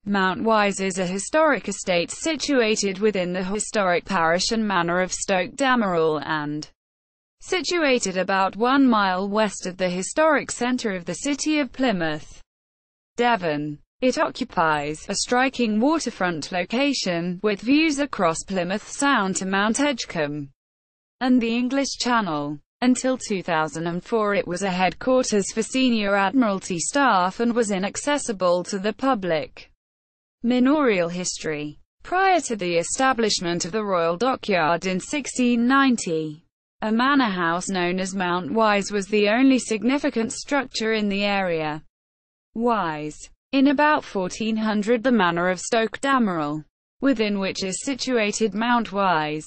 Mount Wise is a historic estate situated within the historic parish and manor of Stoke Damerel and situated about 1 mile west of the historic centre of the city of Plymouth, Devon. It occupies a striking waterfront location, with views across Plymouth Sound to Mount Edgcumbe and the English Channel. Until 2004 it was a headquarters for senior Admiralty staff and was inaccessible to the public. Manorial history. Prior to the establishment of the Royal Dockyard in 1690, a manor house known as Mount Wise was the only significant structure in the area. Wise. In about 1400 the manor of Stoke Damerel, within which is situated Mount Wise,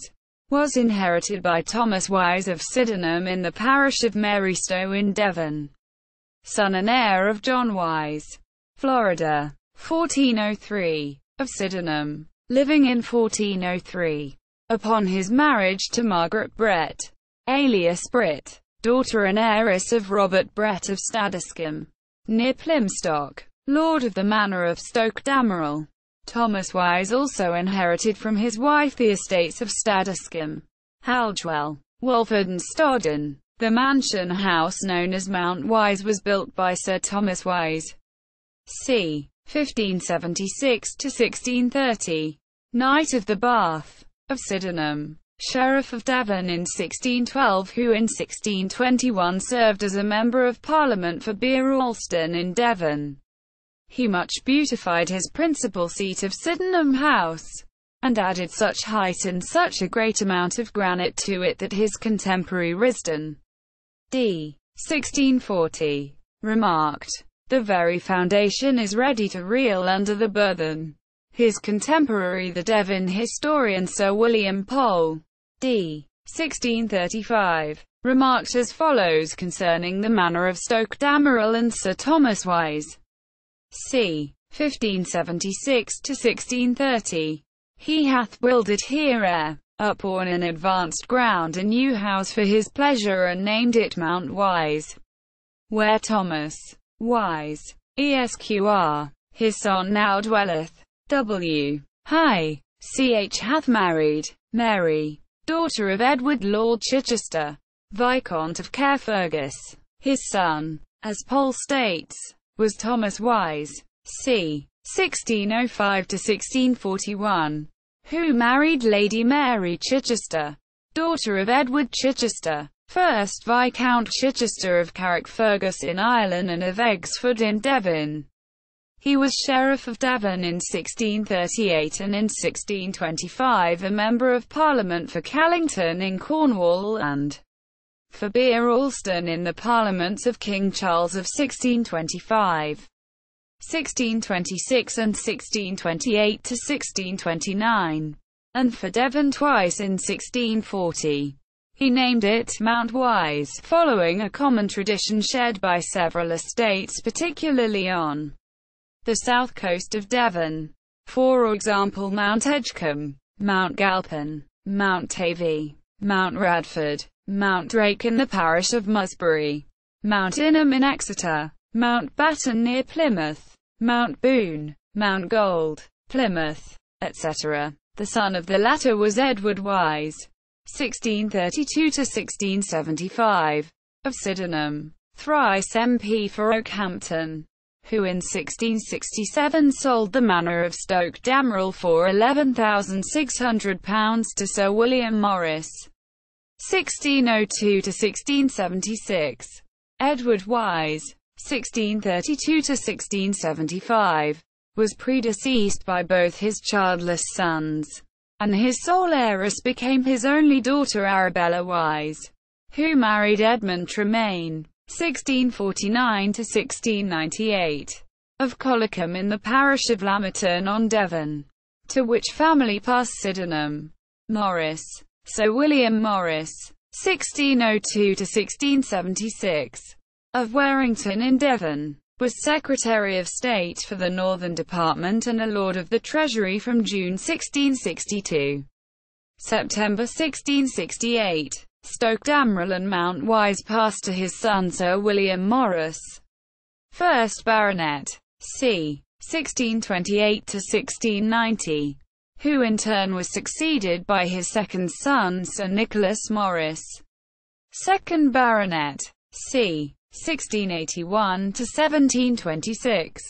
was inherited by Thomas Wise of Sydenham in the parish of Marystow in Devon, son and heir of John Wise, Florida. 1403, of Sydenham, living in 1403. Upon his marriage to Margaret Brett, alias Britt, daughter and heiress of Robert Brett of Stadiscombe, near Plymstock, lord of the manor of Stoke Damerel, Thomas Wise also inherited from his wife the estates of Stadiscombe, Halgewell, Walford and Stodden. The mansion house known as Mount Wise was built by Sir Thomas Wise, c. 1576 to 1630, Knight of the Bath, of Sydenham, Sheriff of Devon in 1612, who in 1621 served as a Member of Parliament for Alston in Devon. He much beautified his principal seat of Sydenham House, and added such height and such a great amount of granite to it that his contemporary Risdon, d. 1640, remarked, "The very foundation is ready to reel under the burthen." His contemporary the Devon historian Sir William Pole, d. 1635, remarked as follows concerning the manor of Stoke Damerel and Sir Thomas Wise, c. 1576 to 1630, "He hath builded here upon an advanced ground a new house for his pleasure and named it Mount Wise, where Thomas Wise, esqr. his son now dwelleth. W. High, ch. hath married Mary, daughter of Edward Lord Chichester, Viscount of Caerphurgus. His son, as Pole states, was Thomas Wise, c. 1605 to 1641, who married Lady Mary Chichester, daughter of Edward Chichester, 1st Viscount Chichester of Carrickfergus in Ireland and of Eggsford in Devon. He was Sheriff of Devon in 1638 and in 1625 a Member of Parliament for Callington in Cornwall and for Alston in the Parliaments of King Charles of 1625, 1626 and 1628 to 1629, and for Devon twice in 1640. He named it Mount Wise, following a common tradition shared by several estates, particularly on the south coast of Devon. For example, Mount Edgcumbe, Mount Galpin, Mount Tavy, Mount Radford, Mount Drake in the parish of Musbury, Mount Inham in Exeter, Mount Batten near Plymouth, Mount Boone, Mount Gold, Plymouth, etc. The son of the latter was Edward Wise, 1632 to 1675, of Sydenham, thrice MP for Okehampton, who in 1667 sold the manor of Stoke Damerel for £11,600 to Sir William Morris, 1602 to 1676. Edward Wise, 1632 to 1675, was predeceased by both his childless sons, and his sole heiress became his only daughter Arabella Wise, who married Edmund Tremaine, 1649 to 1698, of Collicombe in the parish of Lamerton-on-Devon, to which family passed Sydenham. Morris, Sir William Morris, 1602 to 1676, of Warrington in Devon, was Secretary of State for the Northern Department and a Lord of the Treasury from June 1662. September 1668. Stoke Damerel and Mount Wise passed to his son Sir William Morris, 1st Baronet, c. 1628 to 1690, who in turn was succeeded by his second son, Sir Nicholas Morris, 2nd Baronet, c. 1681 to 1726.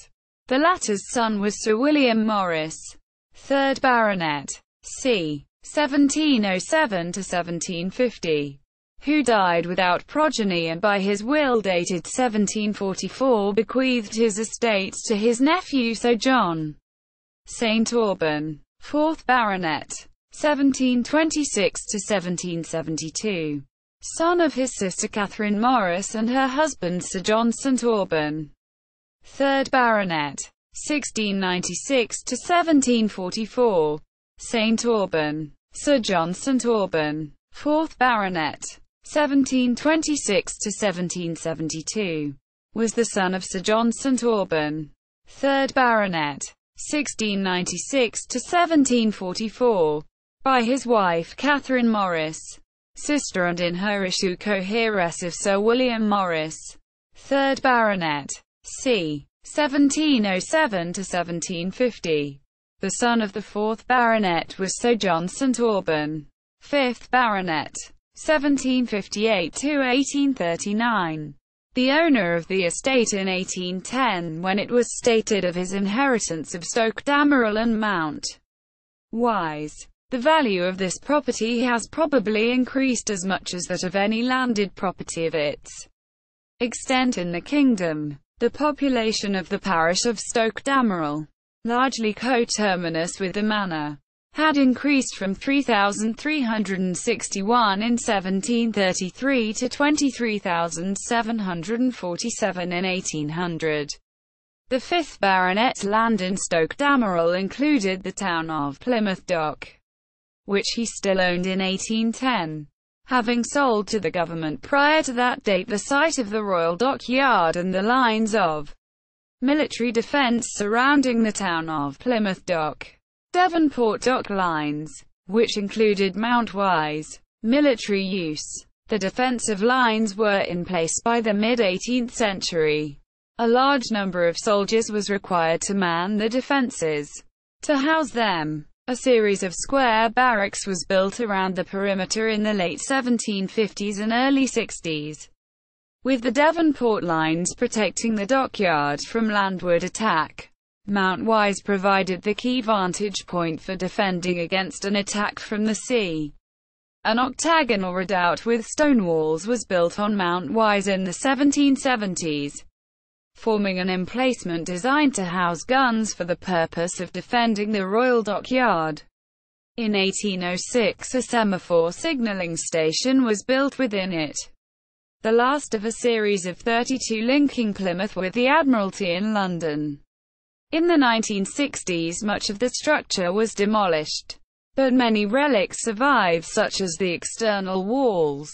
The latter's son was Sir William Morris, 3rd Baronet, c. 1707 to 1750, who died without progeny and by his will dated 1744 bequeathed his estates to his nephew Sir John St. Alban, 4th Baronet, 1726 to 1772, son of his sister Catherine Morris and her husband Sir John St. Alban, 3rd Baronet, 1696 to 1744, St. Alban, Sir John St. Alban, 4th Baronet, 1726 to 1772, was the son of Sir John St. Alban, 3rd Baronet, 1696 to 1744, by his wife Catherine Morris, sister and in her issue co-heiress of Sir William Morris, 3rd Baronet, c. 1707 to 1750. The son of the 4th Baronet was Sir John St. Alban, 5th Baronet, 1758 to 1839. The owner of the estate in 1810 when it was stated of his inheritance of Stoke Damerel and Mount Wise. The value of this property has probably increased as much as that of any landed property of its extent in the kingdom. The population of the parish of Stoke Damerel, largely coterminous with the manor, had increased from 3,361 in 1733 to 23,747 in 1800. The 5th Baronet's land in Stoke Damerel included the town of Plymouth Dock, which he still owned in 1810, having sold to the government prior to that date the site of the Royal Dockyard and the lines of military defence surrounding the town of Plymouth Dock. Devonport Dock lines, which included Mount Wise, military use. The defensive lines were in place by the mid-18th century. A large number of soldiers was required to man the defences. To house them, a series of square barracks was built around the perimeter in the late 1750s and early 60s, with the Devonport lines protecting the dockyard from landward attack. Mount Wise provided the key vantage point for defending against an attack from the sea. An octagonal redoubt with stone walls was built on Mount Wise in the 1770s, forming an emplacement designed to house guns for the purpose of defending the Royal Dockyard. In 1806 a semaphore signalling station was built within it, the last of a series of 32 linking Plymouth with the Admiralty in London. In the 1960s much of the structure was demolished, but many relics survive such as the external walls,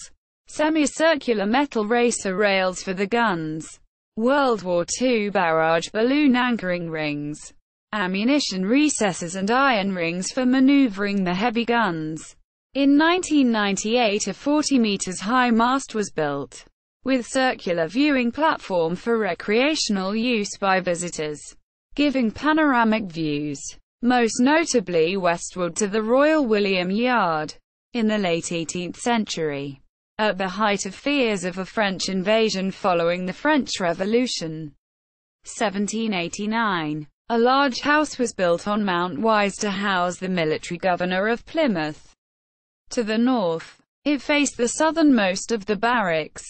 semicircular metal racer rails for the guns, World War II barrage balloon anchoring rings, ammunition recesses and iron rings for maneuvering the heavy guns. In 1998 a 40 meters high mast was built, with circular viewing platform for recreational use by visitors, giving panoramic views, most notably westward to the Royal William Yard. In the late 18th century, at the height of fears of a French invasion following the French Revolution, 1789, a large house was built on Mount Wise to house the military governor of Plymouth. To the north, it faced the southernmost of the barracks,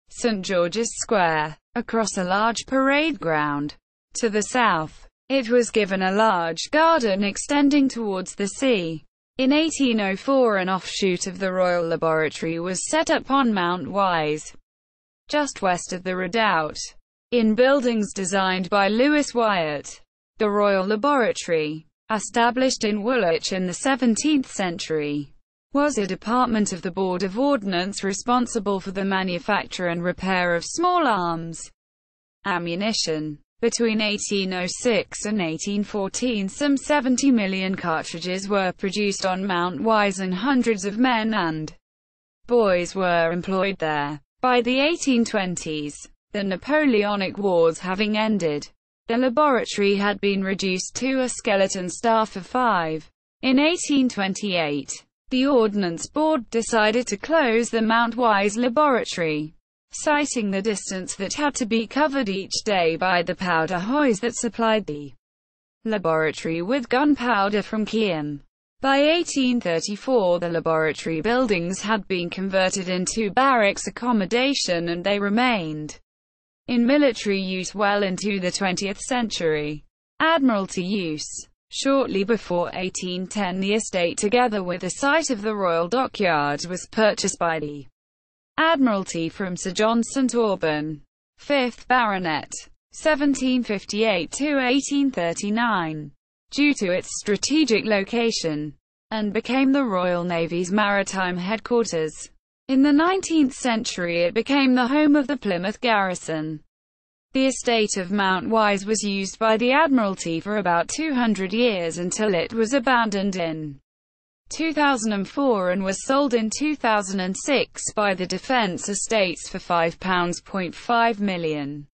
St. George's Square, across a large parade ground. To the south, it was given a large garden extending towards the sea. In 1804 an offshoot of the Royal Laboratory was set up on Mount Wise, just west of the redoubt, in buildings designed by Lewis Wyatt. The Royal Laboratory, established in Woolwich in the 17th century, was a department of the Board of Ordnance responsible for the manufacture and repair of small arms ammunition. Between 1806 and 1814 some 70 million cartridges were produced on Mount Wise and hundreds of men and boys were employed there. By the 1820s, the Napoleonic Wars having ended, The laboratory had been reduced to a skeleton staff of 5. In 1828, the Ordnance Board decided to close the Mount Wise laboratory, citing the distance that had to be covered each day by the powder hoys that supplied the laboratory with gunpowder from Kiam. By 1834, the laboratory buildings had been converted into barracks accommodation and they remained in military use well into the 20th century. Admiralty use. Shortly before 1810, the estate, together with the site of the Royal Dockyard, was purchased by the Admiralty from Sir John St. Auburn, 5th Baronet, 1758 to 1839, due to its strategic location, and became the Royal Navy's maritime headquarters. In the 19th century it became the home of the Plymouth garrison. The estate of Mount Wise was used by the Admiralty for about 200 years until it was abandoned in 2004 and was sold in 2006 by the Defence Estates for £5.5 million.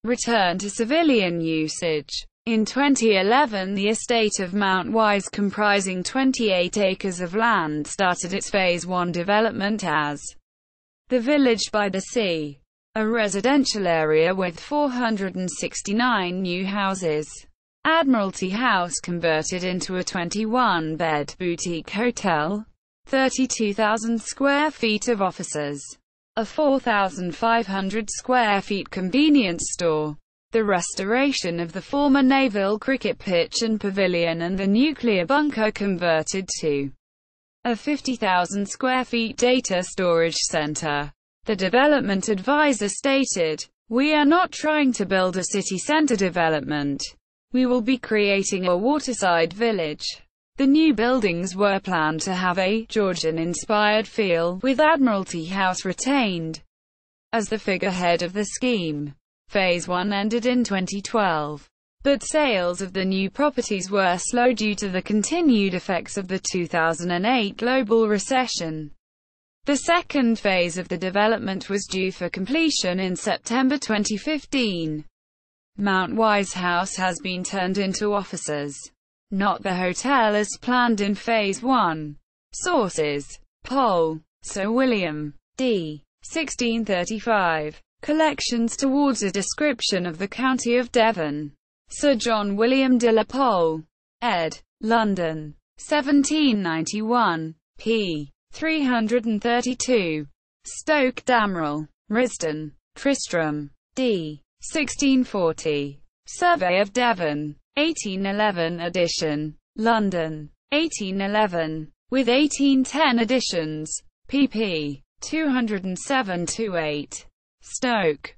Return to civilian usage. In 2011, the estate of Mount Wise, comprising 28 acres of land, started its Phase 1 development as the Village by the Sea, a residential area with 469 new houses. Admiralty House converted into a 21-bed boutique hotel, 32,000 square feet of offices, a 4,500 square feet convenience store, the restoration of the former naval cricket pitch and pavilion, and the nuclear bunker converted to a 50,000 square feet data storage center. The development advisor stated, "We are not trying to build a city center development. We will be creating a waterside village." The new buildings were planned to have a Georgian-inspired feel, with Admiralty House retained as the figurehead of the scheme. Phase 1 ended in 2012, but sales of the new properties were slow due to the continued effects of the 2008 global recession. The second phase of the development was due for completion in September 2015. Mount Wise House has been turned into offices, not the hotel as planned in Phase 1. Sources: Poll, Sir William D. 1635. Collections towards a description of the county of Devon. Sir John William de la Pole. ed. London. 1791. p. 332. Stoke Damerel. Risdon. Tristram. D. 1640. Survey of Devon. 1811 edition. London. 1811. With 1810 editions. pp. 207-8. Stoke.